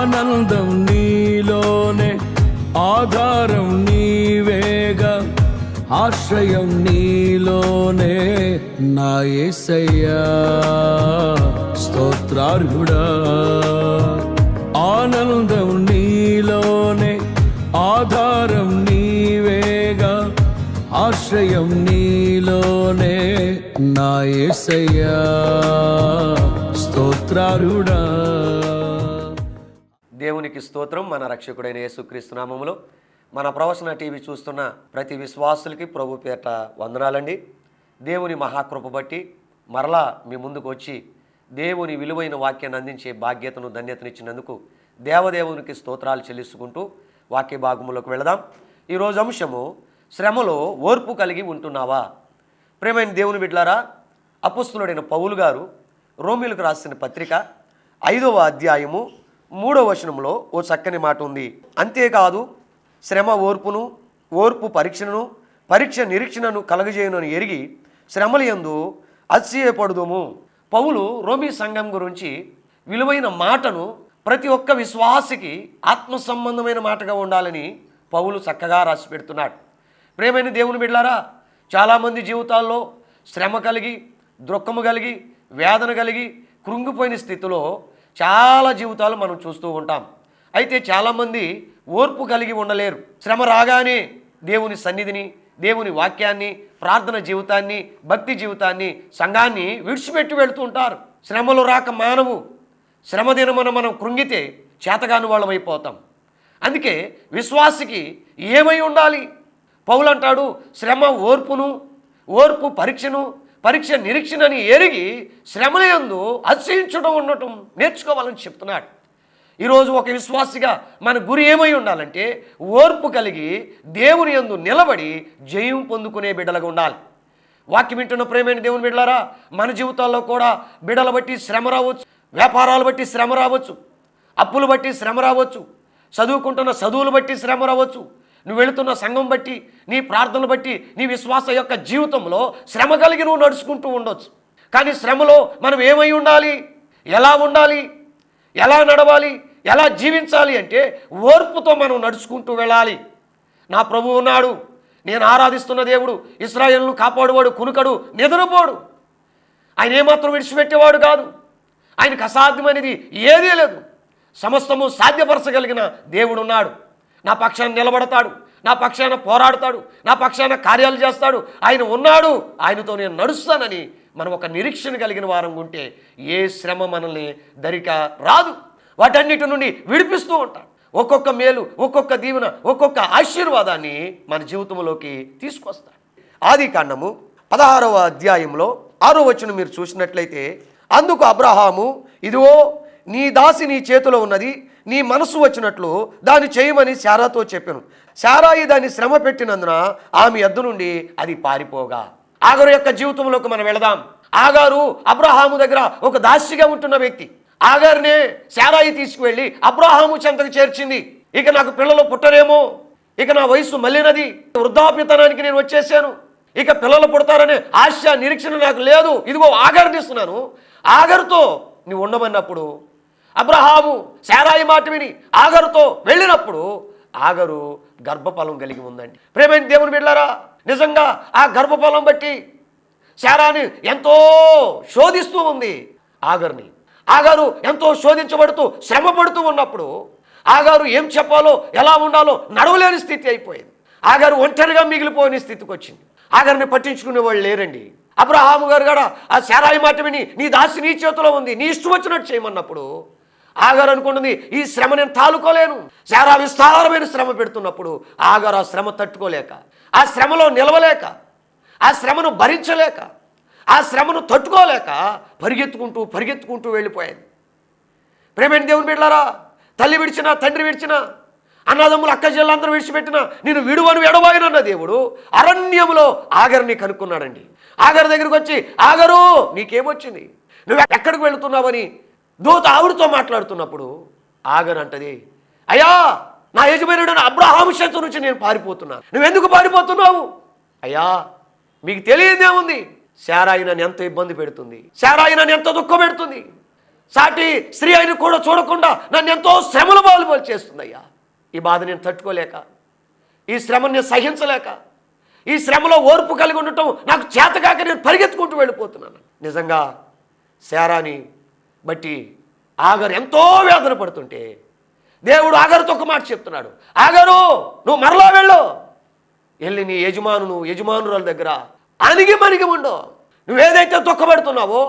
ఆనందం నీలోనే, ఆధారం నీవేగా, ఆశ్రయం నీలోనే నా యేసయ్యా స్తోత్రార్హుడా. ఆనందం నీలోనే, ఆధారం నీవేగా, ఆశ్రయం నీలోనే నా యేసయ్యా స్తోత్రార్హుడా. దేవునికి స్తోత్రం. మన రక్షకుడైన యేసుక్రీస్తు నామములో మన ప్రవచన టీవీ చూస్తున్న ప్రతి విశ్వాసులకి ప్రభు పేట వందనాలండి. దేవుని మహాకృప బట్టి మరలా మీ ముందుకు వచ్చి దేవుని విలువైన వాక్యాన్ని అందించే బాధ్యతను ధన్యతనిచ్చినందుకు దేవదేవునికి స్తోత్రాలు చెల్లించుకుంటూ వాక్య భాగములోకి వెళదాం. ఈరోజు అంశము, శ్రమలో ఓర్పు కలిగి ఉంటున్నావా? ప్రేమైన దేవుని బిడ్డలారా, అపోస్తలుడైన పౌలు గారు రోమీయులకు రాసిన పత్రిక 5వ అధ్యాయము 3వ వచనంలో ఓ చక్కని మాట ఉంది. అంతేకాదు శ్రమ ఓర్పును, ఓర్పు పరీక్షను, పరీక్ష నిరీక్షణను కలగజేయునని ఎరిగి శ్రమల యందు అతిశయపడుదుము. పౌలు రోమీ సంఘం గురించి విలువైన మాటను ప్రతి ఒక్క విశ్వాసికి ఆత్మ సంబంధమైన మాటగా ఉండాలని పౌలు చక్కగా రాసి పెడుతున్నాడు. ప్రేమైన దేవుని బిడ్డలారా, చాలామంది జీవితాల్లో శ్రమ కలిగి, దుఃఖము కలిగి, వేదన కలిగి, కృంగిపోయిన స్థితిలో చాలా జీవితాలు మనం చూస్తూ ఉంటాం. అయితే చాలామంది ఓర్పు కలిగి ఉండలేరు. శ్రమ రాగానే దేవుని సన్నిధిని, దేవుని వాక్యాన్ని, ప్రార్థన జీవితాన్ని, భక్తి జీవితాన్ని, సంఘాన్ని విడిచిపెట్టి వెళుతూ ఉంటారు. శ్రమలు రాక మానవు. శ్రమ దినమున మనం కృంగితే చేతగాని వాళ్ళం అయిపోతాం. అందుకే విశ్వాసికి ఏమై ఉండాలి? పౌలు అంటాడు, శ్రమ ఓర్పును, ఓర్పు పరీక్షను, పరీక్ష నిరీక్షణని ఎరిగి శ్రమల యందు అతిశయించడం ఉండటం నేర్చుకోవాలని చెప్తున్నాడు. ఈరోజు ఒక విశ్వాసిగా మన గురి ఏమై ఉండాలంటే ఓర్పు కలిగి దేవుని యందు నిలబడి జయం పొందుకునే బిడ్డలుగా ఉండాలి. వాక్యం వింటున్న ప్రేమైన దేవుని బిడ్డలారా, మన జీవితాల్లో కూడా బిడ్డలు బట్టి శ్రమ రావచ్చు, వ్యాపారాలు బట్టి శ్రమ రావచ్చు, అప్పులు బట్టి శ్రమ రావచ్చు, చదువుకుంటున్న చదువులు బట్టి శ్రమ రావచ్చు, నువ్వు వెళుతున్న సంఘం బట్టి, నీ ప్రార్థనలు బట్టి, నీ విశ్వాస యొక్క జీవితంలో శ్రమ కలిగి నువ్వు నడుచుకుంటూ ఉండొచ్చు. కానీ శ్రమలో మనం ఏమై ఉండాలి? ఎలా ఉండాలి? ఎలా నడవాలి? ఎలా జీవించాలి అంటే ఓర్పుతో మనం నడుచుకుంటూ వెళ్ళాలి. నా ప్రభువు ఉన్నాడు, నేను ఆరాధిస్తున్న దేవుడు, ఇశ్రాయేలును కాపాడువాడు, కునుకడు, నిద్రపోడు. ఆయన ఏమాత్రం విడిచిపెట్టేవాడు కాదు. ఆయనకు అసాధ్యమనేది ఏదీ లేదు. సమస్తము సాధ్యపరచగలిగిన దేవుడు ఉన్నాడు. నా పక్షాన నిలబడతాడు, నా పక్షాన పోరాడతాడు, నా పక్షాన కార్యాలు చేస్తాడు. ఆయన ఉన్నాడు, ఆయనతో నేను నడుస్తానని మనం ఒక నిరీక్షణ కలిగిన వారం ఉంటే ఏ శ్రమ మనల్ని దరిక రాదు. వాటన్నిటి నుండి విడిపిస్తూ ఉంటాడు. ఒక్కొక్క మేలు, ఒక్కొక్క దీవెన, ఒక్కొక్క ఆశీర్వాదాన్ని మన జీవితంలోకి తీసుకొస్తాడు. ఆదికాండము 16వ అధ్యాయంలో 6వ వచనం మీరు చూసినట్లయితే, అందుకు అబ్రహాము, ఇదిగో నీ దాసి నీ చేతిలో ఉన్నది, నీ మనసు వచ్చినట్లు దాన్ని చేయమని శారాతో చెప్పాను. శారాయి దాన్ని శ్రమ పెట్టినందున ఆమె ఎద్దు నుండి అది పారిపోగా. ఆగారు యొక్క జీవితంలోకి మనం వెళదాం. ఆగారు అబ్రహాము దగ్గర ఒక దాసిగా ఉంటున్న వ్యక్తి. ఆగారునే శారాయి తీసుకువెళ్ళి అబ్రహాము చెంతకు చేర్చింది. ఇక నాకు పిల్లలు పుట్టరేమో, ఇక నా వయసు మళ్ళినది, వృద్ధాప్యతనానికి నేను వచ్చేసాను, ఇక పిల్లలు పుడతారనే ఆశ నిరీక్షణ నాకు లేదు, ఇదిగో ఆగారుని ఇస్తున్నాను, ఆగారుతో నువ్వు ఉండమన్నప్పుడు అబ్రహాము శారాయి మాట విని ఆగరుతో వెళ్ళినప్పుడు ఆగరు గర్భఫలం కలిగి ఉందండి. ప్రేమైన దేవుని బిడ్డలారా, నిజంగా ఆ గర్భఫలం బట్టి శారాని ఎంతో శోధిస్తూ ఉంది ఆగర్ని. ఆగారు ఎంతో శోధించబడుతూ శ్రమ పడుతూ ఉన్నప్పుడు ఆగారు ఏం చెప్పాలో, ఎలా ఉండాలో నడవలేని స్థితి అయిపోయింది. ఆగారు ఒంటరిగా మిగిలిపోయిన స్థితికి వచ్చింది. ఆగారిని పట్టించుకునే వాళ్ళు లేరండి. అబ్రహాము గారు కూడా ఆ శారాయి మాట విని నీ దాసి నీ చేతిలో ఉంది, నీ ఇష్టం వచ్చినట్టు చేయమన్నప్పుడు ఆగారు అనుకుంటుంది, ఈ శ్రమ నేను తాలుకోలేను. శారా విస్తారమైన శ్రమ పెడుతున్నప్పుడు ఆగారు ఆ శ్రమ తట్టుకోలేక, ఆ శ్రమలో నిలవలేక, ఆ శ్రమను భరించలేక, ఆ శ్రమను తట్టుకోలేక పరిగెత్తుకుంటూ పరిగెత్తుకుంటూ వెళ్ళిపోయింది. ప్రేమైన దేవుని బిడ్డలారా, తల్లి విడిచినా, తండ్రి విడిచినా, అన్నదమ్ములు అక్క చెల్లెలందరూ విడిచిపెట్టినా నేను విడువను ఎడబాయనన్న దేవుడు అరణ్యములో ఆగర్ని కనుక్కున్నాడండి. ఆగర్ దగ్గరికి వచ్చి, ఆగరు నీకేమొచ్చింది, నువ్వు ఎక్కడికి వెళుతున్నావని దూత ఆవిడతో మాట్లాడుతున్నప్పుడు ఆగర్ అంటది, అయ్యా నా యజమానుడైన అబ్రహాము చెంత నుంచి నేను పారిపోతున్నాను. నువ్వెందుకు పారిపోతున్నావు? అయ్యా మీకు తెలియదేముంది, శారాయి నన్ను ఎంత ఇబ్బంది పెడుతుంది, శారాయి నన్ను ఎంత దుఃఖం పెడుతుంది, సాటి స్త్రీ అయిన కూడా చూడకుండా నన్ను ఎంతో శ్రమల పాలు చేస్తుందయ్యా. ఈ బాధ నేను తట్టుకోలేక, ఈ శ్రమను నేను సహించలేక, ఈ శ్రమలో ఓర్పు కలిగి ఉండటం నాకు చేతకాక నేను పరిగెత్తుకుంటూ వెళ్ళిపోతున్నాను. నిజంగా శారాని బట్టి ఆగరు ఎంతో వేదన పడుతుంటే దేవుడు ఆగరుతో ఒక మాట చెప్తున్నాడు, ఆగరు నువ్వు మరలా వెళ్ళి నీ యజమానురాల దగ్గర అణిగి మణిగి ఉండు. నువ్వేదైతే దుఃఖపడుతున్నావో,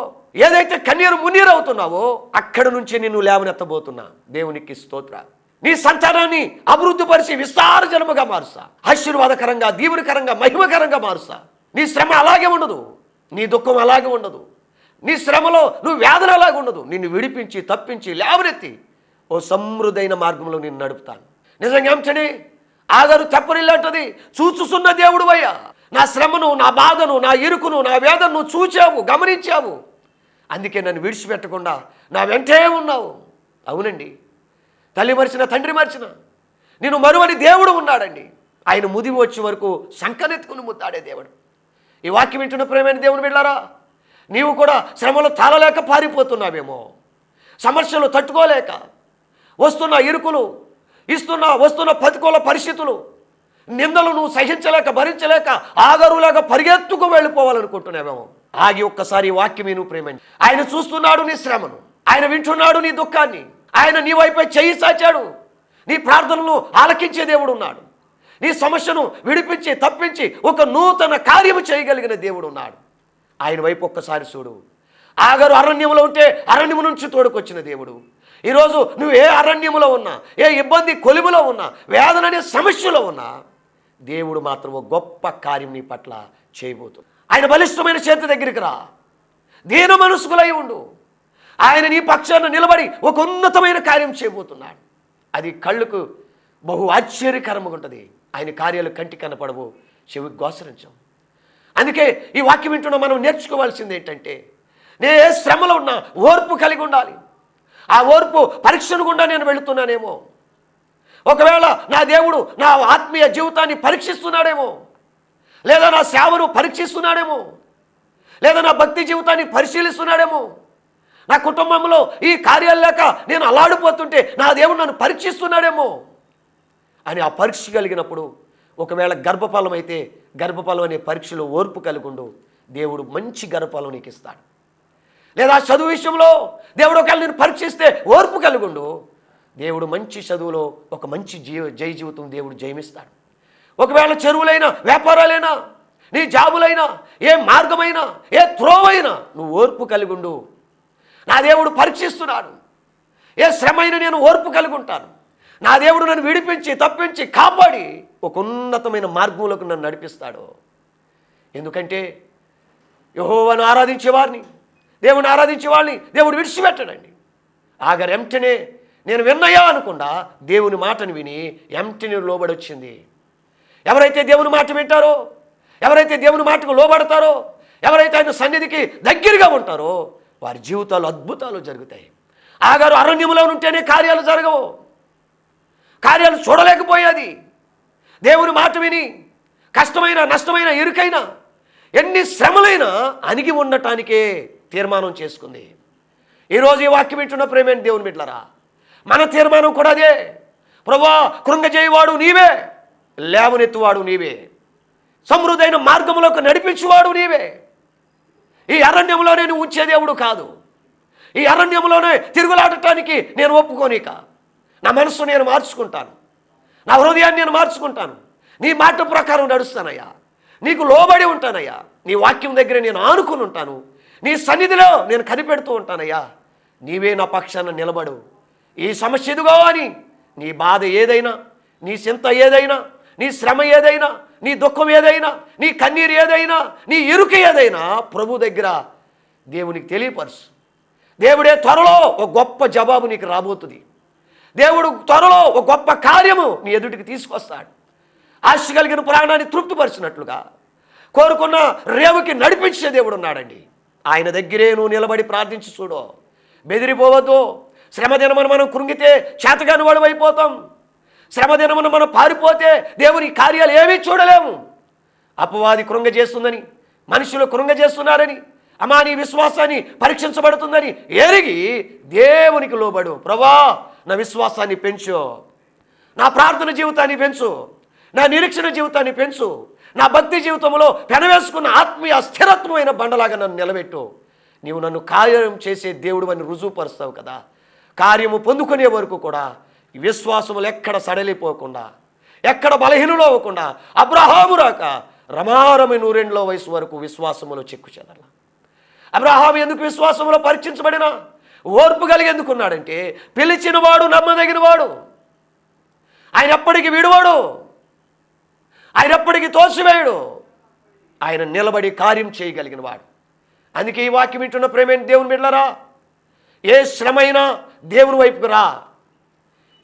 ఏదైతే కన్నీరు మున్నీరు అవుతున్నావో అక్కడి నుంచి నిన్ను లేవనెత్తబోతున్నా. దేవునికి స్తోత్ర. నీ సంతానాన్ని అభివృద్ధిపరిచి విస్తార జనముగా మారుస్తా, ఆశీర్వాదకరంగా, దీవెనకరంగా, మహిమకరంగా మారుస్తా. నీ శ్రమ అలాగే ఉండదు, నీ దుఃఖం అలాగే ఉండదు, నీ శ్రమలో నువ్వు వేదన అలాగే ఉండదు. నిన్ను విడిపించి తప్పించి లేవనెత్తి ఓ సమృద్ధైన మార్గంలో నిన్ను నడుపుతాను. నిజంగా ఏమిటని ఆగరు తెప్పరిల్లంటది, చూచుసున్న దేవుడు అయ్యా. నా శ్రమను, నా బాధను, నా ఇరుకును, నా వేదనను చూచావు, గమనించావు. అందుకే నన్ను విడిచిపెట్టకుండా నా వెంటే ఉన్నావు. అవునండి, తల్లి మరిచిన, తండ్రి మరిచిన నేను మరువని దేవుడు ఉన్నాడండి. ఆయన ముదివి వచ్చే వరకు శంకనెత్తుకుని ముద్దాడే దేవుడు. ఈ వాక్యం వింటున్న ప్రేమైన దేవుని బిడ్డలారా, నీవు కూడా శ్రమలో తాళలేక పారిపోతున్నావేమో, సమస్యలు తట్టుకోలేక, వస్తున్న ఇరుకులు, వస్తున్న ప్రతికూల పరిస్థితులు, నిందలు నువ్వు సహించలేక, భరించలేక ఆగరులాగా పరిగెత్తుకు వెళ్ళిపోవాలనుకుంటున్నావేమో. ఆగి ఒక్కసారి వాక్యం విను ప్రేమని. ఆయన చూస్తున్నాడు నీ శ్రమను, ఆయన వింటున్నాడు నీ దుఃఖాన్ని, ఆయన నీ వైపే చెయ్యి చాచాడు. నీ ప్రార్థనలు ఆలకించే దేవుడు ఉన్నాడు. నీ సమస్యను విడిపించి తప్పించి ఒక నూతన కార్యము చేయగలిగిన దేవుడు ఉన్నాడు. ఆయన వైపు ఒక్కసారి చూడు. ఆగరు అరణ్యంలో ఉంటే అరణ్యము నుంచి తోడుకొచ్చిన దేవుడు. ఈరోజు నువ్వు ఏ అరణ్యములో ఉన్నా, ఏ ఇబ్బంది కొలిములో ఉన్నా, వేదన అనే సమస్యలో ఉన్నా, దేవుడు మాత్రం ఒక గొప్ప కార్యం నీ పట్ల చేయబోతుంది. ఆయన బలిష్టమైన చేతి దగ్గరికి రా, దీన మనస్కులై ఉండు. ఆయన నీ పక్షాన నిలబడి ఒక ఉన్నతమైన కార్యం చేయబోతున్నాడు. అది కళ్ళకు బహు ఆశ్చర్యకరంగా ఉంటుంది. ఆయన కార్యాలు కంటికి కనపడవు, చెవికి గోచరించం. అందుకే ఈ వాక్యం వింటున్న మనం నేర్చుకోవాల్సింది ఏంటంటే, నేను ఏ శ్రమలో ఉన్నా ఓర్పు కలిగి ఉండాలి. ఆ ఓర్పు పరీక్షను గుండా నేను వెళుతున్నానేమో, ఒకవేళ నా దేవుడు నా ఆత్మీయ జీవితాన్ని పరీక్షిస్తున్నాడేమో, లేదా నా సేవను పరీక్షిస్తున్నాడేమో, లేదా నా భక్తి జీవితాన్ని పరిశీలిస్తున్నాడేమో, నా కుటుంబంలో ఈ కార్యాలు లేక నేను అలాడిపోతుంటే నా దేవుడు నన్ను పరీక్షిస్తున్నాడేమో అని ఆ పరీక్ష కలిగినప్పుడు, ఒకవేళ గర్భఫలం అయితే గర్భఫలం అనే పరీక్షలో ఓర్పు కలిగుండు, దేవుడు మంచి గర్భఫలం నీకు ఇస్తాడు. లేదా చదువు విషయంలో దేవుడు ఒకవేళ నేను పరీక్షిస్తే ఓర్పు కలిగుండు, దేవుడు మంచి చదువులో ఒక మంచి జయ జీవితం దేవుడు జయమిస్తాడు. ఒకవేళ చెరువులైనా, వ్యాపారాలైనా, నీ జాబులైనా, ఏ మార్గమైనా, ఏ త్రోవైనా నువ్వు ఓర్పు కలిగుండు. నా దేవుడు పరీక్షిస్తున్నాడు. ఏ శ్రమైనా నేను ఓర్పు కలిగి ఉంటాను. నా దేవుడు నన్ను విడిపించి తప్పించి కాపాడి ఒక ఉన్నతమైన మార్గంలోకి నన్ను నడిపిస్తాడు. ఎందుకంటే యెహోవాను ఆరాధించేవారిని, దేవుని ఆరాధించేవాడిని దేవుడు విడిచిపెట్టడండి. ఆగరు ఎంటనే నేను విన్నయ్యా అనుకుండా దేవుని మాటను విని ఎంటనే లోబడి వచ్చింది. ఎవరైతే దేవుని మాట వింటారో, ఎవరైతే దేవుని మాటకు లోబడతారో, ఎవరైతే ఆయన సన్నిధికి దగ్గరగా ఉంటారో వారి జీవితాలు అద్భుతాలు జరుగుతాయి. ఆగరు అరణ్యంలో ఉంటేనే కార్యాలు జరగవు, కార్యాలు చూడలేకపోయేది. దేవుని మాట విని కష్టమైన, నష్టమైన, ఇరుకైనా, ఎన్ని శ్రమలైనా అణిగి ఉండటానికే తీర్మానం చేసుకుంది. ఈరోజు ఈ వాక్యం వింటున్న ప్రేమైన దేవుని బిడ్డలారా, మన తీర్మానం కూడా అదే. ప్రభువా, కృంగజేయవాడు నీవే, లేవనెత్తువాడు నీవే, సమృద్ధైన మార్గంలోకి నడిపించువాడు నీవే. ఈ అరణ్యంలోనే నువ్వు ఉంచే దేవుడు కాదు. ఈ అరణ్యంలోనే తిరుగులాడటానికి నేను ఒప్పుకోనిక. నా మనస్సు నేను మార్చుకుంటాను, నా హృదయాన్ని నేను మార్చుకుంటాను, నీ మాట ప్రకారం నడుస్తానయ్యా, నీకు లోబడి ఉంటానయ్యా, నీ వాక్యం దగ్గర నేను ఆనుకుని ఉంటాను, నీ సన్నిధిలో నేను కనిపెడుతూ ఉంటానయ్యా. నీవే నా పక్షాన నిలబడు. ఈ సమస్య ఎదుగో అని నీ బాధ ఏదైనా, నీ చింత ఏదైనా, నీ శ్రమ ఏదైనా, నీ దుఃఖం ఏదైనా, నీ కన్నీరు ఏదైనా, నీ ఇరుక ఏదైనా ప్రభు దగ్గర దేవునికి తెలియపరుచు. దేవుడే త్వరలో ఒక గొప్ప జవాబు నీకు రాబోతుంది. దేవుడు త్వరలో ఒక గొప్ప కార్యము నీ ఎదుటికి తీసుకొస్తాడు. ఆశ కలిగిన ప్రాణాన్ని తృప్తిపరిచినట్లుగా కోరుకున్న రేవుకి నడిపించే దేవుడు ఉన్నాడండి. ఆయన దగ్గరే నువ్వు నిలబడి ప్రార్థించి చూడు. బెదిరిపోవద్దు. శ్రమ దినమున మనం కృంగితే చేతగాని వాడు అయిపోతాం. శ్రమ దినమున మనం పారిపోతే దేవుని కార్యాలు ఏమీ చూడలేము. అపవాది కృంగజేస్తుందని, మనుషులు కృంగజేస్తున్నారని, అమ్మా నీ విశ్వాసాన్ని పరీక్షించబడుతుందని ఎరిగి దేవునికి లోబడు. ప్రభా నా విశ్వాసాన్ని పెంచు, నా ప్రార్థన జీవితాన్ని పెంచు, నా నిరీక్షణ జీవితాన్ని పెంచు, నా భక్తి జీవితంలో పెనవేసుకున్న ఆత్మీయ స్థిరత్వమైన బండలాగా నన్ను నిలబెట్టు. నీవు నన్ను కార్యం చేసే దేవుడు అని రుజువుపరుస్తావు కదా. కార్యము పొందుకునే వరకు కూడా ఈ విశ్వాసములు ఎక్కడ సడలిపోకుండా, ఎక్కడ బలహీనులు అవ్వకుండా అబ్రహాము రాక రమారమి 102 వయసు వరకు విశ్వాసములో చెక్కు చెదల. అబ్రహాము ఎందుకు విశ్వాసములో పరీక్షించబడిన ఓర్పు కలిగి ఎందుకున్నాడంటే పిలిచిన వాడు నమ్మదగిన వాడు, ఆయన ఎప్పటికీ విడువాడు, ఆయన ఎప్పటికీ తోసివేయడు, ఆయన నిలబడి కార్యం చేయగలిగిన వాడు. అందుకే ఈ వాక్యం వింటున్న ప్రేమైన దేవుని బిడ్డలారా, ఏ శ్రమైనా దేవుని వైపుకు రా,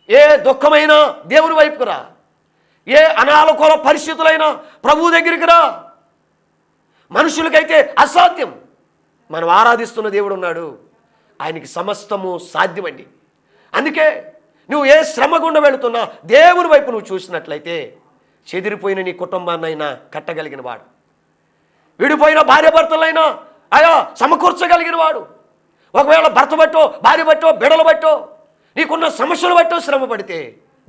ఏ దుఃఖమైనా దేవుని వైపుకు రా, ఏ అనానుకూల పరిస్థితులైనా ప్రభువు దగ్గరికి రా. మనుషులకైతే అసాధ్యం, మనం ఆరాధిస్తున్న దేవుడు ఉన్నాడు, ఆయనకి సమస్తము సాధ్యమండి. అందుకే నువ్వు ఏ శ్రమ గుండా వెళుతున్నా దేవుని వైపు నువ్వు చూసినట్లయితే చెదిరిపోయిన నీ కుటుంబాన్నైనా కట్టగలిగిన వాడు, విడిపోయిన భార్యాభర్తలైనా ఆయా సమకూర్చగలిగిన వాడు. ఒకవేళ భర్త బట్టో భార్య బట్టో బిడలు బట్టో నీకున్న సమస్యలు బట్టో శ్రమ పడితే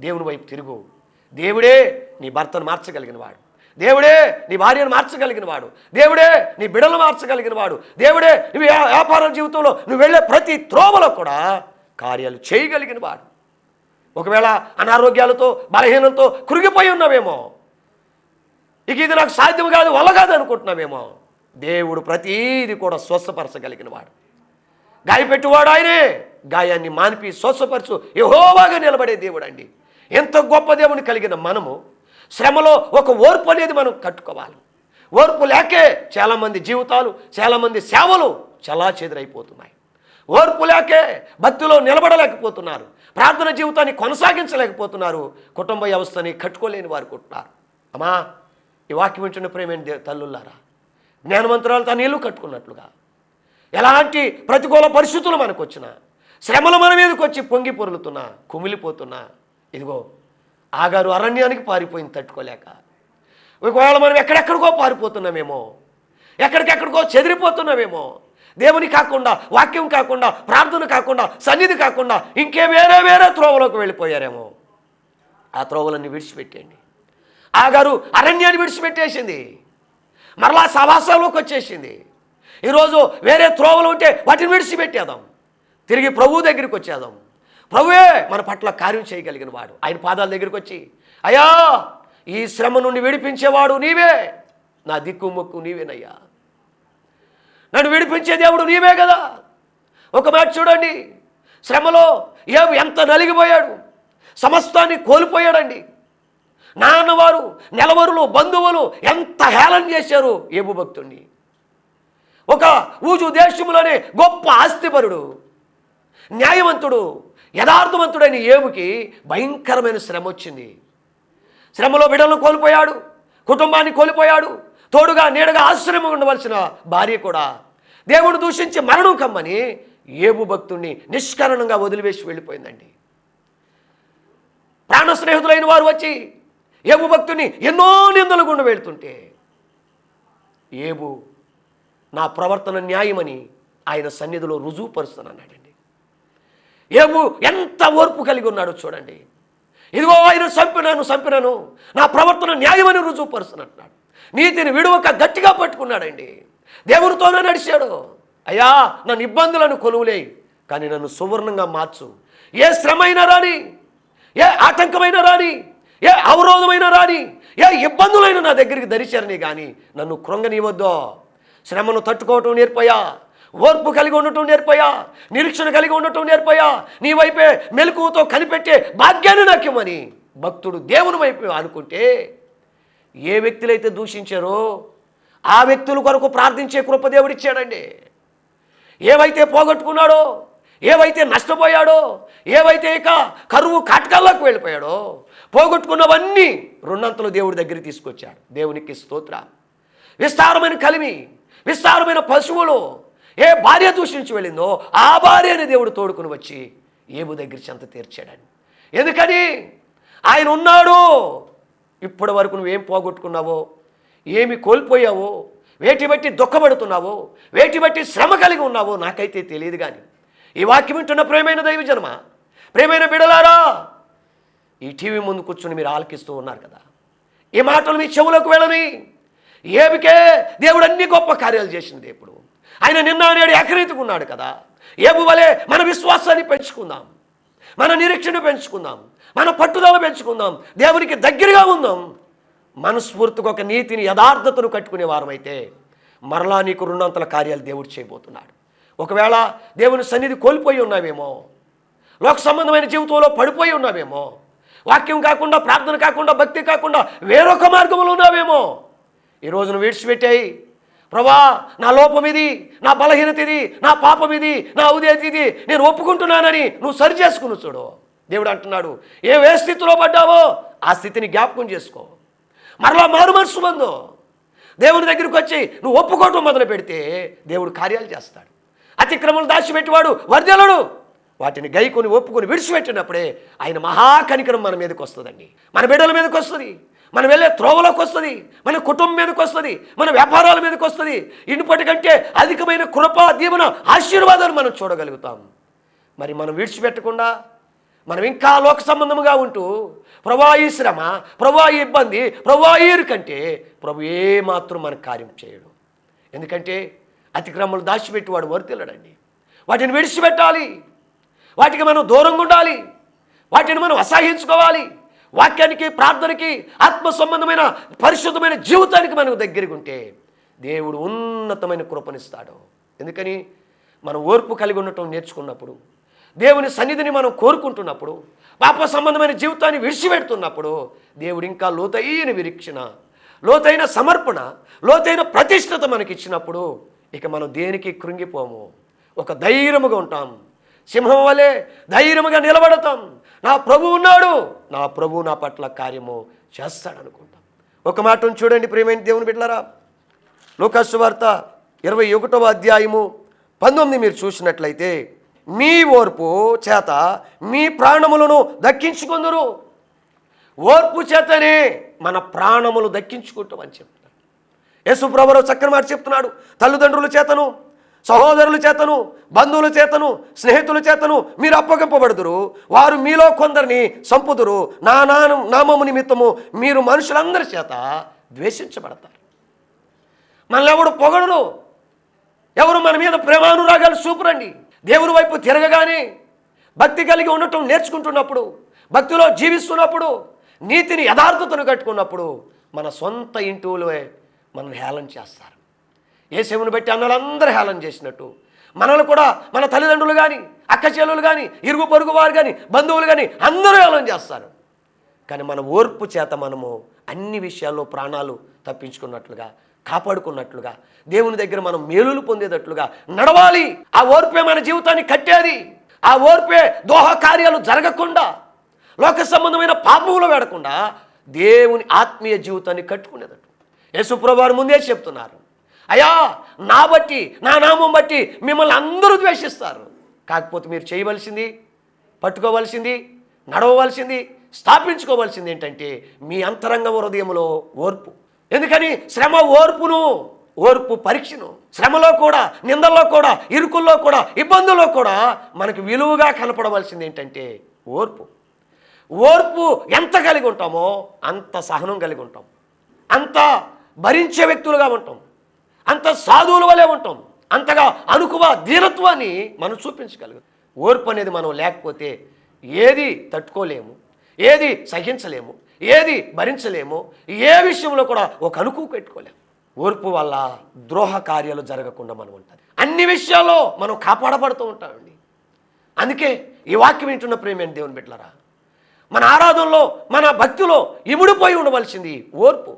దేవుని వైపు తిరుగు. దేవుడే నీ భర్తను మార్చగలిగిన వాడు, దేవుడే నీ భార్యను మార్చగలిగిన వాడు, దేవుడే నీ బిడలు మార్చగలిగిన వాడు, దేవుడే నువ్వు వ్యాపార జీవితంలో నువ్వు వెళ్ళే ప్రతి త్రోవలో కూడా కార్యాలు చేయగలిగిన వాడు. ఒకవేళ అనారోగ్యాలతో బలహీనలతో కృంగిపోయి ఉన్నావేమో, ఇక ఇది నాకు సాధ్యం కాదు వల్ల కాదు అనుకుంటున్నావేమో, దేవుడు ప్రతీది కూడా స్వస్థపరచగలిగిన వాడు. గాయపెట్టువాడు ఆయనే, గాయాన్ని మానిపి స్వస్థపరచు యెహోవాగా నిలబడే దేవుడు అండి. ఎంత గొప్ప దేవుని కలిగిన మనము శ్రమలో ఒక ఓర్పు అనేది మనం కట్టుకోవాలి. ఓర్పు లేకే చాలామంది జీవితాలు, చాలామంది సేవలు చాలా చెదిరైపోతున్నాయి. ఓర్పు లేకే భక్తిలో నిలబడలేకపోతున్నారు, ప్రార్థన జీవితాన్ని కొనసాగించలేకపోతున్నారు, కుటుంబ వ్యవస్థని కట్టుకోలేని వారు కొంటున్నారు. అమ్మా ఈ వాక్యం వింటున్న ప్రేమైన తల్లులారా, జ్ఞానవంతురాలు తన ఇల్లు కట్టుకున్నట్లుగా ఎలాంటి ప్రతికూల పరిస్థితులు మనకు వచ్చినా, శ్రమలు మన మీదకి వచ్చి పొంగి పొరులుతున్నా, కుమిలిపోతున్నా, ఇదిగో ఆగారు అరణ్యానికి పారిపోయింది తట్టుకోలేక. ఒకవేళ మనం ఎక్కడెక్కడికో పారిపోతున్నామేమో, ఎక్కడికెక్కడికో చెదిరిపోతున్నామేమో, దేవుని కాకుండా, వాక్యం కాకుండా, ప్రార్థన కాకుండా, సన్నిధి కాకుండా ఇంకే వేరే వేరే త్రోవలోకి వెళ్ళిపోయారేమో. ఆ త్రోవలన్నీ విడిచిపెట్టండి. ఆగారు అరణ్యాన్ని విడిచిపెట్టేసింది, మరలా సవాసాల్లోకి వచ్చేసింది. ఈరోజు వేరే త్రోవలు ఉంటే వాటిని విడిచిపెట్టేద్దాం, తిరిగి ప్రభువు దగ్గరికి వచ్చేద్దాం. ప్రభువే మన పట్ల కార్యం చేయగలిగిన వాడు. ఆయన పాదాల దగ్గరికి వచ్చి, అయ్యా ఈ శ్రమ నుండి విడిపించేవాడు నీవే, నా దిక్కు మొక్కు నీవేనయ్యా, నన్ను విడిపించే దేవుడు నీవే కదా. ఒక మాట చూడండి, శ్రమలో ఎంత నలిగిపోయాడు, సమస్తాన్ని కోల్పోయాడండి. నాన్నవారు, నెలవరులు, బంధువులు ఎంత హేళన చేశారు ఏబు భక్తుణ్ణి. ఒక ఊజు దేశంలోనే గొప్ప ఆస్తిపరుడు, న్యాయవంతుడు, యథార్థవంతుడైన ఏబుకి భయంకరమైన శ్రమ వచ్చింది. శ్రమలో బిడ్డలను కోల్పోయాడు, కుటుంబాన్ని కోల్పోయాడు, తోడుగా నీడగా ఆశ్రయం ఉండవలసిన భార్య కూడా దేవుడు దూషించి మరణం కమ్మని ఏబు భక్తుణ్ణి నిష్కారణంగా వదిలివేసి వెళ్ళిపోయిందండి. ప్రాణ స్నేహితులైన వారు వచ్చి ఏబు భక్తుని ఎన్నో నిందలు గుండా వెళ్తుంటే ఏబు నా ప్రవర్తన న్యాయమని ఆయన సన్నిధిలో రుజువుపరుస్తానన్నాడండి. ఏబు ఎంత ఓర్పు కలిగి ఉన్నాడో చూడండి. ఇదిగో ఆయన చంపినాను, నా ప్రవర్తన న్యాయమని రుజువుపరుస్తానంటున్నాడు. నీతిని విడువక గట్టిగా పట్టుకున్నాడండి. దేవునితోనే నడిచాడు. అయ్యా నన్ను ఇబ్బందులను కొలువులే, కానీ నన్ను సువర్ణంగా మార్చు. ఏ శ్రమైనా రాని, ఏ ఆటంకమైనా రాని, ఏ అవరోధమైనా రాని, ఏ ఇబ్బందులైనా నా దగ్గరికి దరిచారని కానీ నన్ను కృంగనివద్దో. శ్రమను తట్టుకోవటం నేర్పయా, ఓర్పు కలిగి ఉండటం నేర్పయా, నిరీక్షణ కలిగి ఉండటం నేర్పయా, నీ వైపే మెలకువతో కనిపెట్టే భాగ్యాన్ని నాకేమని భక్తుడు దేవుని వైపు అనుకుంటే, ఏ వ్యక్తులైతే దూషించారో ఆ వ్యక్తుల కొరకు ప్రార్థించే కృప దేవుడిచ్చాడండి. ఏవైతే పోగొట్టుకున్నాడో, ఏవైతే నష్టపోయాడో, ఏవైతే ఇక కరువు కాటకాల్లోకి వెళ్ళిపోయాడో, పోగొట్టుకున్నవన్నీ రెండంతలు దేవుడి దగ్గరికి తీసుకొచ్చాడు. దేవునికి స్తోత్ర. విస్తారమైన కలిమి, విస్తారమైన పశువులు ఏ భార్య దూషించి వెళ్ళిందో ఆ భార్యని దేవుడు తోడుకుని వచ్చి ఏబు దగ్గర చెంత తీర్చాడని. ఎందుకని? ఆయన ఉన్నాడు. ఇప్పటి వరకు నువ్వేం పోగొట్టుకున్నావో, ఏమి కోల్పోయావో, వేటి బట్టి దుఃఖపడుతున్నావో, వేటి బట్టి శ్రమ కలిగి ఉన్నావో నాకైతే తెలియదు. కానీ ఈ వాక్యం వింటున్న ప్రియమైన దైవజనమా, ప్రియమైన బిడలారా, ఈ టీవీ ముందు కూర్చుని మీరు ఆలకిస్తూ ఉన్నారు కదా, ఈ మాటలు మీ చెవులకు వెళ్ళని. ఏబికే దేవుడు అన్ని గొప్ప కార్యాలు చేసిన దేవుడు. ఆయన నిన్న నేడు ఏకరీతిగా ఉన్నాడు కదా. ఏబు వలె మన విశ్వాసాన్ని పెంచుకుందాం, మన నిరీక్షణ పెంచుకుందాం, మన పట్టుదల పెంచుకుందాం, దేవునికి దగ్గరగా ఉందాం. మనస్ఫూర్తిగా ఒక నీతిని, యథార్థతను కట్టుకునే వారమైతే మరలా నీకు రెండంతల కార్యాలు దేవుడు చేయబోతున్నాడు. ఒకవేళ దేవుని సన్నిధి కోల్పోయి ఉన్నావేమో, లోక సంబంధమైన జీవితంలో పడిపోయి ఉన్నావేమో, వాక్యం కాకుండా, ప్రార్థన కాకుండా, భక్తి కాకుండా వేరొక మార్గంలో ఉన్నావేమో, ఈరోజు నువ్వు విడిచిపెట్టాయి. ప్రభా, నా లోపం ఇది, నా బలహీనత ఇది, నా పాపం ఇది, నా ఉదేతి ఇది, నేను ఒప్పుకుంటున్నానని నువ్వు సరి చేసుకుని చూడు. దేవుడు అంటున్నాడు, ఏ స్థితిలో పడ్డావో ఆ స్థితిని జ్ఞాపకం చేసుకో. మరలా మారు మనసు బంధు దేవుని దగ్గరికి వచ్చి నువ్వు ఒప్పుకోవటం మొదలు పెడితే దేవుడు కార్యాలు చేస్తాడు. అతిక్రమలు దాచిపెట్టేవాడు వర్ధలుడు. వాటిని గైకొని ఒప్పుకొని విడిచిపెట్టినప్పుడే ఆయన మహాకనికరం మన మీదకి వస్తుందండి, మన బిడ్డల మీదకి వస్తుంది, మనం వెళ్ళే త్రోవలోకి వస్తుంది, మన కుటుంబం మీదకి వస్తుంది, మన వ్యాపారాల మీదకి వస్తుంది. ఇప్పటికంటే అధికమైన కృప, దీవెన, ఆశీర్వాదాలు మనం చూడగలుగుతాం. మరి మనం విడిచిపెట్టకుండా మనం ఇంకా లోక సంబంధముగా ఉంటూ ప్రభా ఈ శ్రమ, ప్రభా ఈ ఇబ్బంది, ప్రభా ఈ కంటే ప్రభు ఏమాత్రం మనకు కార్యం చేయడు. ఎందుకంటే అతిక్రమలు దాచిపెట్టేవాడు వర్తిల్లడండి. వాటిని విడిచిపెట్టాలి, వాటికి మనం దూరంగా ఉండాలి, వాటిని మనం అసహించుకోవాలి. వాక్యానికి, ప్రార్థనకి, ఆత్మ సంబంధమైన పరిశుద్ధమైన జీవితానికి మనం దగ్గరగా ఉంటే దేవుడు ఉన్నతమైన కృపనిస్తాడు. ఎందుకని మనం ఓర్పు కలిగి ఉండటం నేర్చుకున్నప్పుడు, దేవుని సన్నిధిని మనం కోరుకుంటున్నప్పుడు, పాప సంబంధమైన జీవితాన్ని విడిచిపెడుతున్నప్పుడు దేవుడు ఇంకా లోతైన నిరీక్షణ, లోతైన సమర్పణ, లోతైన ప్రతిష్టత మనకి ఇచ్చినప్పుడు ఇక మనం దేనికి కృంగిపోము, ఒక ధైర్యముగా ఉంటాం. సింహం వలె ధైర్యముగా నిలబడతాం. నా ప్రభు ఉన్నాడు, నా ప్రభు నా పట్ల కార్యము చేస్తాడనుకుంటాం. ఒక మాటను చూడండి ప్రియమైన దేవుని బిడ్డలారా, లూకా సువార్త 21వ అధ్యాయము 19 మీరు చూసినట్లయితే, మీ ఓర్పు చేత మీ ప్రాణములను దక్కించుకుందురు. ఓర్పు చేతనే మన ప్రాణములు దక్కించుకుంటామని చెప్తున్నాడు యేసు ప్రభువు. చక్కని మాట చెప్తున్నాడు. తల్లిదండ్రుల చేతను, సహోదరుల చేతను, బంధువుల చేతను, స్నేహితుల చేతను మీరు అప్పగింపబడుదురు. వారు మీలో కొందరిని సంపుదురు. నా నామము నిమిత్తము మీరు మనుషులందరి చేత ద్వేషించబడతారు. మనల్ని ఎవడు పొగడరు, ఎవరు మన మీద ప్రేమానురాగాలు చూపురండి. దేవుని వైపు తిరగగానే భక్తి కలిగి ఉండటం నేర్చుకుంటున్నప్పుడు, భక్తిలో జీవిస్తున్నప్పుడు, నీతిని, యథార్థతను కట్టుకున్నప్పుడు మన సొంత ఇంటిలోనే మనల్ని హేళన చేస్తారు. యేసుని బట్టి అన్నలందరూ హేళన చేసినట్టు మనల్ని కూడా మన తల్లిదండ్రులు కానీ, అక్క చెల్లెలు కానీ, ఇరుగు పొరుగు వారు కానీ, బంధువులు కానీ అందరూ హేళన చేస్తారు. కానీ మన ఓర్పు చేత మనము అన్ని విషయాల్లో ప్రాణాలు తప్పించుకున్నట్లుగా, కాపాడుకున్నట్లుగా, దేవుని దగ్గర మనం మేలులు పొందేటట్లుగా నడవాలి. ఆ ఓర్పే మన జీవితాన్ని కట్టేది. ఆ ఓర్పే దోహ కార్యాలు జరగకుండా, లోక సంబంధమైన పాపములు వేడకుండా దేవుని ఆత్మీయ జీవితాన్ని కట్టుకునేటట్టు యేసు ప్రభువు ముందే చెప్తున్నారు. అయ్యా, నా బట్టి, నా నామం బట్టి మిమ్మల్ని అందరూ ద్వేషిస్తారు. కాకపోతే మీరు చేయవలసింది, పట్టుకోవలసింది, నడవవలసింది, స్థాపించుకోవాల్సింది ఏంటంటే మీ అంతరంగ హృదయంలో ఓర్పు. ఎందుకని శ్రమ ఓర్పు పరీక్షను, శ్రమలో కూడా, నిందల్లో కూడా, ఇరుకుల్లో కూడా, ఇబ్బందుల్లో కూడా మనకు విలువగా కనపడవలసింది ఏంటంటే ఓర్పు. ఓర్పు ఎంత కలిగి ఉంటామో అంత సహనం కలిగి ఉంటాం, అంత భరించే వ్యక్తులుగా ఉంటాం, అంత సాధువుల వలె ఉంటాం, అంతగా అనుకువ ధీరత్వాన్ని మనం చూపించగలుగుతాం. ఓర్పు అనేది మనం లేకపోతే ఏది తట్టుకోలేము, ఏది సహించలేము, ఏది భరించలేము, ఏ విషయంలో కూడా ఒక అనుకువ పెట్టుకోలేము. ఓర్పు వల్ల ద్రోహ కార్యాలు జరగకుండా మనం ఉంటుంది. అన్ని విషయాల్లో మనం కాపాడబడుతూ ఉంటామండి. అందుకే ఈ వాక్యం వింటున్న ప్రేమైన దేవుని బిడ్డలారా, మన ఆరాధనలో, మన భక్తిలో ఇముడిపోయి ఉండవలసింది ఓర్పు.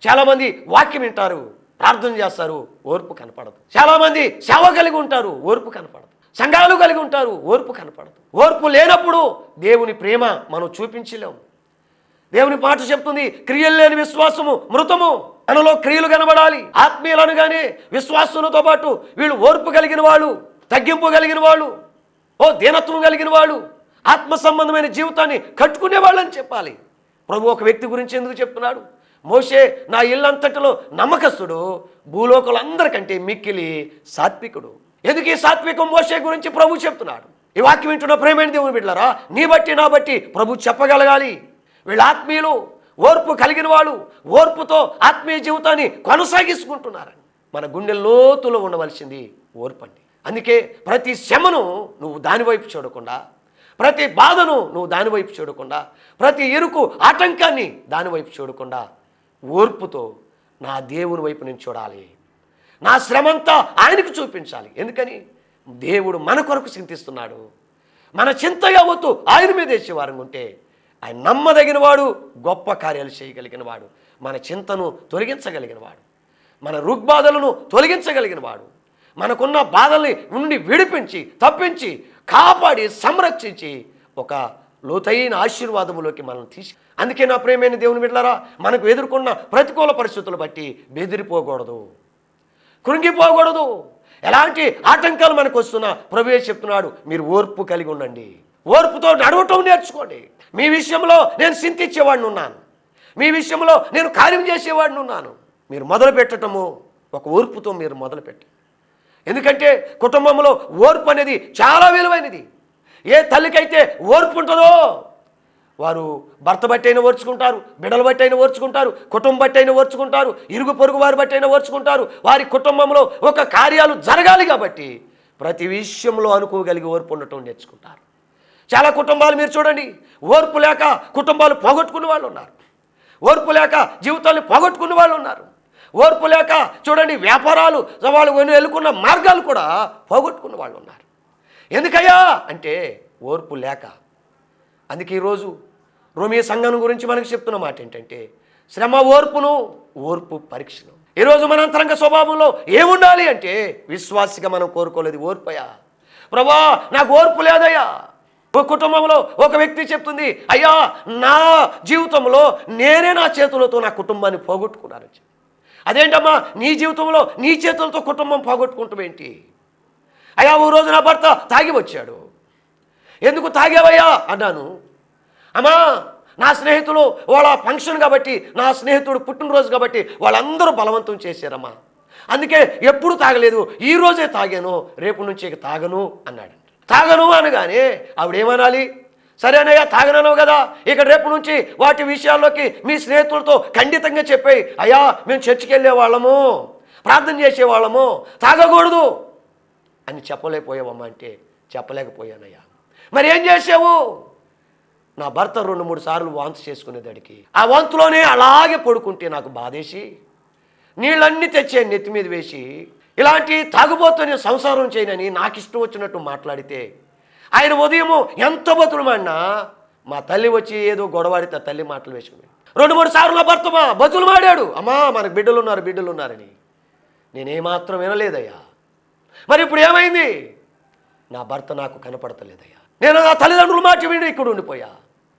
చాలామంది వాక్యం వింటారు, ప్రార్థన చేస్తారు, ఓర్పు కనపడదు. చాలామంది సేవ కలిగి ఉంటారు, ఓర్పు కనపడదు. సంఘాలు కలిగి ఉంటారు, ఓర్పు కనపడదు. ఓర్పు లేనప్పుడు దేవుని ప్రేమ మనం చూపించలేము. దేవుని మాట చెప్తుంది, క్రియలు లేని విశ్వాసము మృతము. మనలో క్రియలు కనబడాలి. ఆత్మీయులు అనగానే విశ్వాసులతో పాటు వీళ్ళు ఓర్పు కలిగిన వాళ్ళు, తగ్గింపు కలిగిన వాళ్ళు, దీనత్వం కలిగిన వాళ్ళు, ఆత్మ సంబంధమైన జీవితాన్ని కట్టుకునే వాళ్ళని చెప్పాలి. ప్రభు ఒక వ్యక్తి గురించి ఎందుకు చెప్తున్నాడు? మోషే నా ఇల్లంతటిలో నమ్మకస్తుడు, భూలోకులందరికంటే మిక్కిలి సాత్వికుడు. ఎందుకు ఈ సాత్వికం మోషే గురించి ప్రభు చెప్తున్నాడు. ఈ వాక్యం వింటున్న ప్రేమైన దేవుని బిడ్డలారా, నీ బట్టి నా బట్టి ప్రభు చెప్పగలగాలి. వీళ్ళ ఆత్మీయులు, ఓర్పు కలిగిన వాళ్ళు, ఓర్పుతో ఆత్మీయ జీవితాన్ని కొనసాగించుకుంటున్నారని. మన గుండె లోతులో ఉండవలసింది ఓర్పు అండి. అందుకే ప్రతి శ్రమను నువ్వు దానివైపు చూడకుండా, ప్రతి బాధను నువ్వు దానివైపు చూడకుండా, ప్రతి ఇరుకు ఆటంకాన్ని దానివైపు చూడకుండా ఓర్పుతో నా దేవుని వైపు నేను చూడాలి, నా శ్రమంతా ఆయనకు చూపించాలి. ఎందుకని? దేవుడు మన కొరకు చింతిస్తున్నాడు. మన చింత యావత్తు ఆయన మీద వేసేవారు ఉంటే ఆయన నమ్మదగిన వాడు, గొప్ప కార్యాలు చేయగలిగిన వాడు, మన చింతను తొలగించగలిగిన వాడు, మన రుగ్బాధలను తొలగించగలిగిన వాడు, మనకున్న బాధల్ని నుండి విడిపించి తప్పించి కాపాడి సంరక్షించి ఒక లోతైన ఆశీర్వాదములోకి మనం తీసి. అందుకే నా ప్రేమైన దేవుని బిడ్డలారా, మనకు ఎదుర్కొన్న ప్రతికూల పరిస్థితులు బట్టి బెదిరిపోకూడదు, కృంగిపోకూడదు. ఎలాంటి ఆటంకాలు మనకు వస్తున్నా ప్రభువే చెప్తున్నాడు, మీరు ఓర్పు కలిగి ఉండండి, ఓర్పుతో నడవటం నేర్చుకోండి. మీ విషయంలో నేను చింతించేవాడిని ఉన్నాను, మీ విషయంలో నేను కార్యం చేసేవాడిని ఉన్నాను. మీరు మొదలు పెట్టటము ఒక ఓర్పుతో మీరు మొదలు పెట్టండి. ఎందుకంటే కుటుంబంలో ఓర్పు అనేది చాలా విలువైనది. ఏ తల్లికైతే ఓర్పు ఉంటుందో వారు భర్త బట్టి అయినా ఓర్చుకుంటారు, బిడ్డలు బట్టి అయినా ఓర్చుకుంటారు, కుటుంబం బట్టి అయినా ఓర్చుకుంటారు, ఇరుగు పొరుగు వారి బట్టి అయినా ఓర్చుకుంటారు. వారి కుటుంబంలో ఒక కార్యాలు జరగాలి కాబట్టి ప్రతి విషయంలో అనుకోగలిగి ఓర్పు ఉండటం నేర్చుకుంటారు. చాలా కుటుంబాలు మీరు చూడండి, ఓర్పు లేక కుటుంబాలు పోగొట్టుకున్న వాళ్ళు ఉన్నారు, ఓర్పు లేక జీవితాన్ని పోగొట్టుకున్న వాళ్ళు ఉన్నారు, ఓర్పు లేక చూడండి వ్యాపారాలు వాళ్ళు వెళ్ళుకున్న మార్గాలు కూడా పోగొట్టుకున్న వాళ్ళు ఉన్నారు. ఎందుకయ్యా అంటే ఓర్పు లేక. అందుకే ఈరోజు రోమీ సంఘం గురించి మనకు చెప్తున్న మాట ఏంటంటే శ్రమ ఓర్పును, ఓర్పు పరీక్షను. ఈరోజు మన అంతరంగ స్వభావంలో ఏముండాలి అంటే విశ్వాసిగా మనం కోరుకోలేదు ఓర్పయ్యా. ప్రభా నాకు ఓర్పు లేదయ్యా. ఒక కుటుంబంలో ఒక వ్యక్తి చెప్తుంది, అయ్యా నా జీవితంలో నేనే నా చేతులతో నా కుటుంబాన్ని పోగొట్టుకున్నాను. అదేంటమ్మా నీ జీవితంలో నీ చేతులతో కుటుంబం పోగొట్టుకుంటాం ఏంటి? అయ్యా ఓ రోజు నా భర్త తాగి వచ్చాడు. ఎందుకు తాగావయ్యా అన్నాను. అమ్మా నా స్నేహితులు వాళ్ళ ఫంక్షన్ కాబట్టి, నా స్నేహితుడు పుట్టినరోజు కాబట్టి వాళ్ళందరూ బలవంతం చేశారమ్మా, అందుకే ఎప్పుడు తాగలేదు, ఈరోజే తాగాను, రేపు నుంచి ఇక తాగను అన్నాడు. తాగను అనగానే ఆవిడేమనాలి? సరేనయ్యా తాగనన్నావు కదా, ఇక రేపు నుంచి వాటి విషయాల్లోకి మీ స్నేహితులతో ఖండితంగా చెప్పాయి, అయ్యా మేము చర్చికి వెళ్ళే వాళ్ళము, ప్రార్థన చేసేవాళ్ళము, తాగకూడదు అని చెప్పలేకపోయావమ్మా అంటే చెప్పలేకపోయానయ్యా. మరి ఏం చేసావు? నా భర్త 2-3 సార్లు వాంతి చేసుకునేదానికి ఆ వాంతులోనే అలాగే పడుకుంటే నాకు బాధేసి నీళ్ళన్నీ తెచ్చే నెత్తి మీద వేసి ఇలాంటి తాగుబోతుని సంసారం చేయనని నాకు ఇష్టం వచ్చినట్టు మాట్లాడితే ఆయన ఉదయము ఎంత బతులుమాడినా మా తల్లి వచ్చి ఏదో గొడవాడితే తల్లి మాటలు వేసుకుని 2-3 సార్లు నా భర్త బతులు మాడాడు, అమ్మా మనకు బిడ్డలు ఉన్నారని. నేనేమాత్రం వినలేదయ్యా. మరి ఇప్పుడు ఏమైంది? నా భర్త నాకు కనపడతలేదయ్యా. నేను నా తల్లిదండ్రుల మాట విని ఇక్కడ ఉండిపోయా.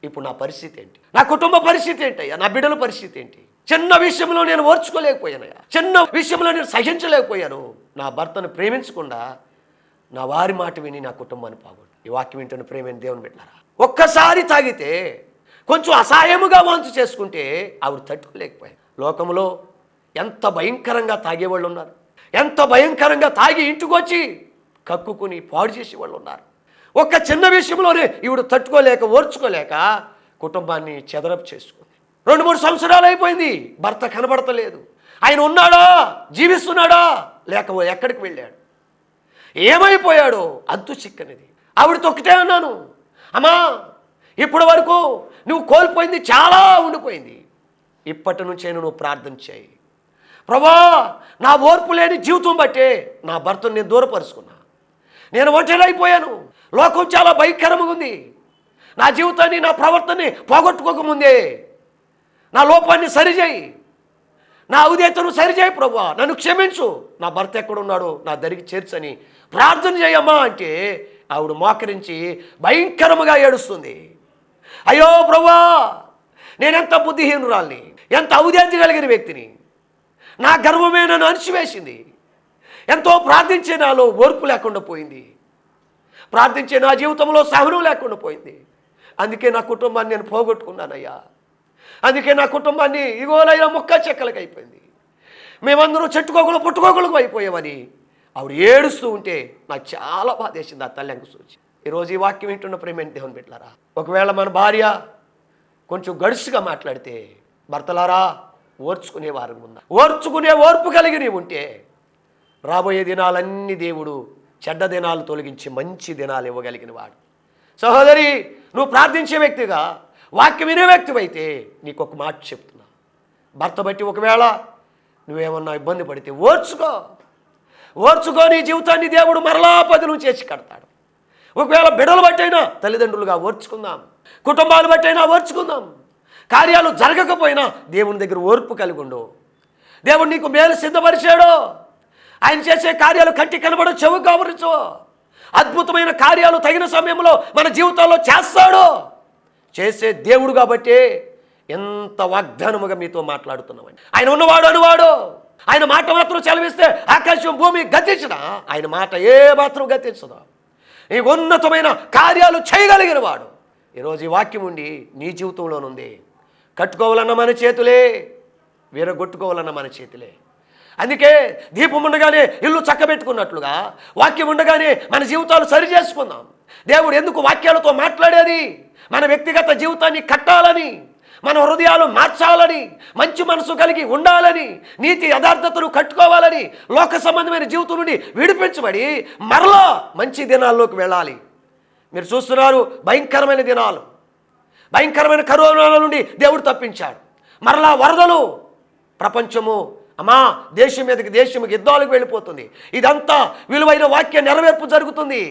ఇప్పుడు నా పరిస్థితి ఏంటి? నా కుటుంబ పరిస్థితి ఏంటయ్యా? నా బిడ్డల పరిస్థితి ఏంటి? చిన్న విషయంలో నేను ఓర్చుకోలేకపోయానయ్యా, చిన్న విషయంలో నేను సహించలేకపోయాను. నా భర్తను ప్రేమించకుండా నా వారి మాట విని నా కుటుంబాన్ని పోగొట్టు. ఈ వాక్యం వింటున్న ప్రేమైన దేవుని బిడ్డలారా, ఒక్కసారి తాగితే కొంచెం అసహాయముగా వాంతి చేసుకుంటే ఆవిడ తట్టుకోలేకపోయాను. లోకంలో ఎంత భయంకరంగా తాగేవాళ్ళు ఉన్నారు, ఎంత భయంకరంగా తాగి ఇంటికి వచ్చి కక్కుకుని పాడు చేసేవాళ్ళు ఉన్నారు. ఒక్క చిన్న విషయంలోనే ఈవిడ తట్టుకోలేక ఓర్చుకోలేక కుటుంబాన్ని చెదరపు చేసుకుంది. 2-3 సంవత్సరాలు అయిపోయింది, భర్త కనబడతలేదు. ఆయన ఉన్నాడా, జీవిస్తున్నాడా, లేక ఎక్కడికి వెళ్ళాడు, ఏమైపోయాడో అంతు చిక్కనిది. ఆవిడతో ఒకటే అన్నాను, అమ్మా ఇప్పటి వరకు నువ్వు కోల్పోయింది చాలా ఉండిపోయింది, ఇప్పటి నుంచే నువ్వు ప్రార్థన చేయి. ప్రభా నా ఓర్పు లేని జీవితం బట్టే నా భర్తను నేను దూరపరుచుకున్నా, నేను ఒంటరైపోయాను, లోకం చాలా భయంకరంగా ఉంది, నా జీవితాన్ని నా ప్రవర్తనని పోగొట్టుకోకముందే నా లోపాన్ని సరిచేయి, నా ఉదేతను సరిచేయి ప్రభువా, నన్ను క్షమించు, నా భర్త ఎక్కడున్నాడో నా దరికి చేర్చని ప్రార్థన చేయమ్మా అంటే ఆవిడ మోకరించి భయంకరముగా ఏడుస్తుంది. అయ్యో ప్రభువా నేనెంత బుద్ధిహీనురాల్ని, ఎంత ఔదేత్యం కలిగిన వ్యక్తిని, నా గర్వమే నన్ను అణిచివేసింది, ఎంతో ప్రార్థించే నాలో ఓర్పు లేకుండా పోయింది, ప్రార్థించే నా జీవితంలో సహనం లేకుండా పోయింది, అందుకే నా కుటుంబాన్ని నేను పోగొట్టుకున్నానయ్యా. అందుకే నా కుటుంబాన్ని ఇగోలైన ముక్క చెక్కలకి అయిపోయింది, మేమందరూ చెట్టుకోకులు పుట్టుకోకులకు అయిపోయామని ఆవిడ ఏడుస్తూ ఉంటే నాకు చాలా బాధేసింది ఆ తల్లి అంకు చూసి. ఈరోజు ఈ వాక్యం వింటున్న ప్రేమ దేవుని బిడ్డలారా, ఒకవేళ మన భార్య కొంచెం గడుసుగా మాట్లాడితే భర్తలారా ఓర్చుకునే వారు ఉందా, ఓర్చుకునే ఓర్పు కలిగి నీవు ఉంటే రాబోయే దినాలన్నీ దేవుడు చెడ్డ దినాలు తొలగించి మంచి దినాలు ఇవ్వగలిగిన వాడు. సహోదరి, నువ్వు ప్రార్థించే వ్యక్తిగా, వాక్యం వినే వ్యక్తివైతే నీకు ఒక మాట చెప్తున్నా, భర్త బట్టి ఒకవేళ నువ్వేమన్నా ఇబ్బంది పడితే ఓర్చుకో. నీ జీవితాన్ని దేవుడు మరలా పదును చేసి కడతాడు. ఒకవేళ బిడ్డలు బట్టైనా తల్లిదండ్రులుగా ఓర్చుకుందాం, కుటుంబాలు బట్టైనా ఓర్చుకుందాం. కార్యాలు జరగకపోయినా దేవుని దగ్గర ఓర్పు కలిగి ఉండు. దేవుడు నీకు మేలు సిద్ధపరిచాడు. ఆయన చేసే కార్యాలు కంటికి కనబడ చెవు కవరించు. అద్భుతమైన కార్యాలు తగిన సమయంలో మన జీవితాల్లో చేస్తాడు. చేసే దేవుడు కాబట్టి ఎంత వాగ్దానముగా మీతో మాట్లాడుతున్నామండి. ఆయన ఉన్నవాడు అనువాడు. ఆయన మాట మాత్రం సెలవిస్తే ఆకాశం భూమి గతించిన ఆయన మాట ఏ మాత్రం గతించదు. ఈ ఉన్నతమైన కార్యాలు చేయగలిగిన వాడు. ఈరోజు ఈ వాక్యం ఉండి నీ జీవితంలోనుంది. కట్టుకోవాలన్న మన చేతులే, వీరగొట్టుకోవాలన్న మన చేతులే. అందుకే దీపం ఉండగానే ఇల్లు చక్కబెట్టుకున్నట్లుగా వాక్యం ఉండగానే మన జీవితాలు సరి చేసుకుందాం. దేవుడు ఎందుకు వాక్యాలతో మాట్లాడేది? మన వ్యక్తిగత జీవితాన్ని కట్టాలని, మన హృదయాలు మార్చాలని, మంచి మనసు కలిగి ఉండాలని, నీతి యథార్థతను కట్టుకోవాలని, లోక సంబంధమైన జీవితం నుండి విడిపించబడి మరలా మంచి దినాల్లోకి వెళ్ళాలి. మీరు చూస్తున్నారు, భయంకరమైన దినాలు, భయంకరమైన కరోనా నుండి దేవుడు తప్పించాడు. మరలా వరదలు, ప్రపంచము అమ్మా దేశం మీదకి దేశంకి యుద్ధాలకు వెళ్ళిపోతుంది. ఇదంతా విలువైన వాక్య నెరవేర్పు జరుగుతుంది.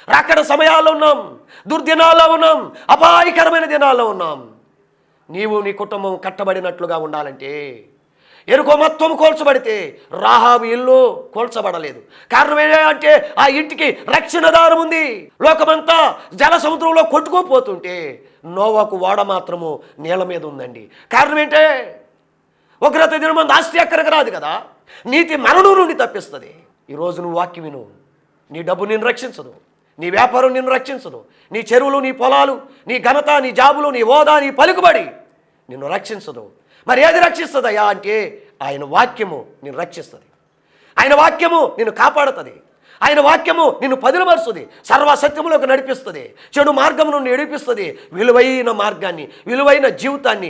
రాకడ సమయాల్లో ఉన్నాం, దుర్దినాల్లో ఉన్నాం, అపాయకరమైన దినాల్లో ఉన్నాం. నీవు నీ కుటుంబం కట్టబడినట్లుగా ఉండాలంటే ఎరుకో మొత్తం కోల్చబడితే రాహాబు ఇల్లు కోల్చబడలేదు. కారణం ఏంటంటే ఆ ఇంటికి రక్షణ దారం ఉంది. లోకమంతా జల సముద్రంలో కొట్టుకోపోతుంటే నోవాకు ఓడ మాత్రము నీళ్ళ మీద ఉందండి. కారణం ఏంటే ఉగ్రత దినమంది ఆస్తి ఎక్కడికి రాదు కదా, నీతి మరణం నుండి తప్పిస్తుంది. ఈరోజు నువ్వు వాక్యం విను. నీ డబ్బు నిన్ను రక్షించదు, నీ వ్యాపారం నిన్ను రక్షించదు, నీ చెరువులు, నీ పొలాలు, నీ ఘనత, నీ జాబులు, నీ హోదా, నీ పలుకుబడి నిన్ను రక్షించదు. మరి ఏది రక్షిస్తుందయ్యా అంటే ఆయన వాక్యము నిన్ను రక్షిస్తుంది. ఆయన వాక్యము నిన్ను కాపాడుతుంది. ఆయన వాక్యము నిన్ను పదిలపరుస్తుంది, సర్వసత్యములోకి నడిపిస్తుంది, చెడు మార్గం నుండి నడిపిస్తుంది. విలువైన మార్గాన్ని, విలువైన జీవితాన్ని,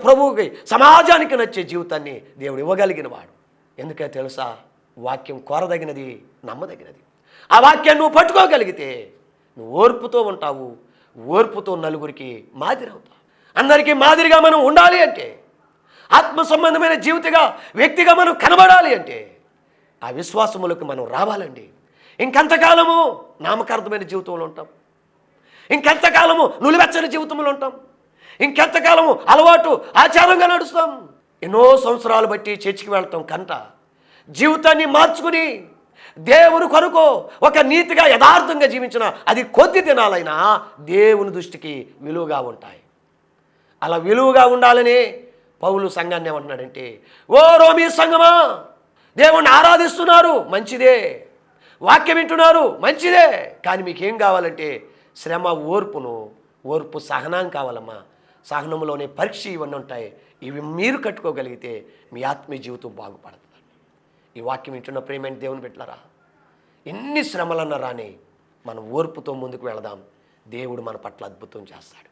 ప్రభువుకి సమాజానికి నచ్చే జీవితాన్ని దేవుడు ఇవ్వగలిగిన వాడు. ఎందుకే తెలుసా? వాక్యం కోరదగినది, నమ్మదగినది. ఆ వాక్యాన్ని నువ్వు పట్టుకోగలిగితే నువ్వు ఓర్పుతో ఉంటావు, ఓర్పుతో నలుగురికి మాదిరి అవుతావు. అందరికీ మాదిరిగా మనం ఉండాలి అంటే, ఆత్మ సంబంధమైన జీవితగా వ్యక్తిగా మనం కనబడాలి అంటే ఆ విశ్వాసములకు మనం రావాలండి. ఇంకెంతకాలము నామకార్థమైన జీవితంలో ఉంటాం, ఇంకెంతకాలము నులివెచ్చని జీవితంలో ఉంటాం, ఇంకెంతకాలము అలవాటు ఆచారంగా నడుస్తాం. ఎన్నో సంవత్సరాలు బట్టి చర్చికి వెళ్తాం కంట జీవితాన్ని మార్చుకుని దేవుని కొరకు ఒక నీతిగా యథార్థంగా జీవించిన అది కొద్ది దినాలైనా దేవుని దృష్టికి విలువగా ఉంటాయి. అలా విలువగా ఉండాలని పౌలు సంఘాన్ని ఏమంటున్నాడంటే, ఓ రోమీ సంఘమా, దేవుణ్ణి ఆరాధిస్తున్నారు మంచిదే, వాక్యం వింటున్నారు మంచిదే, కానీ మీకేం కావాలంటే శ్రమ, ఓర్పు సహనం కావాలమ్మా. సహనంలోనే పరీక్ష ఇవన్నీ ఉంటాయి. ఇవి మీరు కట్టుకోగలిగితే మీ ఆత్మీయ జీవితం బాగుపడుతుంది. ఈ వాక్యం వింటున్న ప్రేమైన దేవుని బిడ్డలారా, ఎన్ని శ్రమలన్నా రాని మనం ఓర్పుతో ముందుకు వెళదాం. దేవుడు మన పట్ల అద్భుతం చేస్తాడు.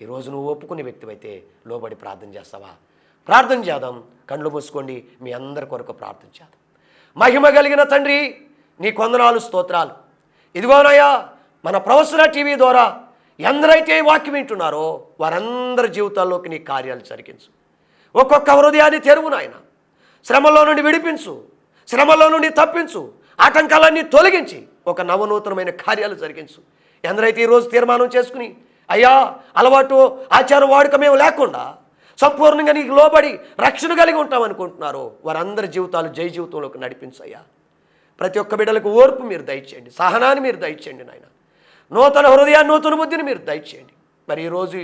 ఈరోజు నువ్వు ఒప్పుకునే వ్యక్తివైతే లోబడి ప్రార్థన చేస్తావా? ప్రార్థన చేద్దాం. కళ్ళు మూసుకోండి. మీ అందరి కొరకు ప్రార్థన చేద్దాం. మహిమ కలిగిన తండ్రి, నీ కొందనాలు, స్తోత్రాలు. ఇదిగోనయ్యా, మన ప్రవచన టీవీ ద్వారా ఎందరైతే వాక్యం వింటున్నారో వారందరి జీవితాల్లోకి నీ కార్యాలు జరిగించు. ఒక్కొక్క హృదయాన్ని తెరువు నాయన. శ్రమలో నుండి విడిపించు, శ్రమలో నుండి తప్పించు, ఆటంకాలన్నీ తొలగించి ఒక నవనూతనమైన కార్యాలు జరిగించు. ఎందరైతే ఈరోజు తీర్మానం చేసుకుని అయ్యా అలవాటు ఆచారం వాడుకమేం లేకుండా సంపూర్ణంగా నీకు లోబడి రక్షణ కలిగి ఉంటామనుకుంటున్నారో వారందరి జీవితాలు జై జీవితంలోకి నడిపించు అయ్యా. ప్రతి ఒక్క బిడ్డలకు ఓర్పు మీరు దయచేయండి, సహనాన్ని మీరు దయచేయండి నాయన. నూతన హృదయాన్ని, నూతన బుద్ధిని మీరు దయచేయండి. మరి ఈరోజు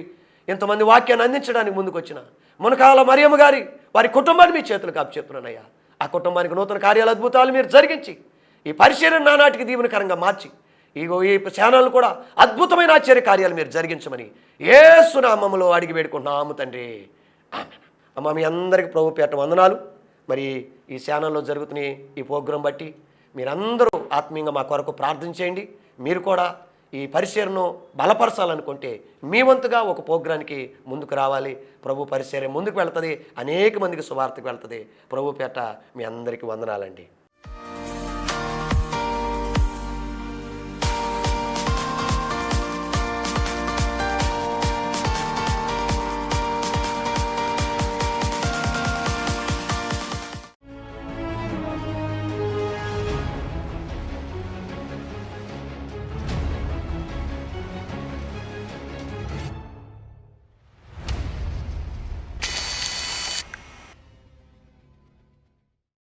ఇంతమంది వాక్యాన్ని అందించడానికి ముందుకు వచ్చిన మునకాల మరియమ్మ గారి వారి కుటుంబాన్ని మీ చేతులకు అప్పచెప్తున్నానయ్యా. ఆ కుటుంబానికి నూతన కార్యాలు, అద్భుతాలు మీరు జరిగించి ఈ పరిశీలన నానాటికి దీవెనకరంగా మార్చి ఇగో ఈ ఛానల్ కూడా అద్భుతమైన ఆశ్చర్య కార్యాలు మీరు జరిగించమని యేసు నామములో అడిగి వేడుకుంటున్నాము తండ్రి. ఆమేన్. అమ్మ, మీ అందరికీ ప్రభు పేట వందనాలు. మరి ఈ ఛానల్లో జరుగుతున్న ఈ ప్రోగ్రాం బట్టి మీరందరూ ఆత్మీయంగా మా కొరకు ప్రార్థన చేయండి. మీరు కూడా ఈ పరిచర్ను బలపరచాలనుకుంటే మీ వంతుగా ఒక ప్రోగ్రానికి ముందుకు రావాలి. ప్రభు పరిచర్య ముందుకు వెళ్తుంది, అనేక మందికి సువార్తకు వెళ్తుంది. ప్రభు పేట మీ అందరికీ వందనాలండి.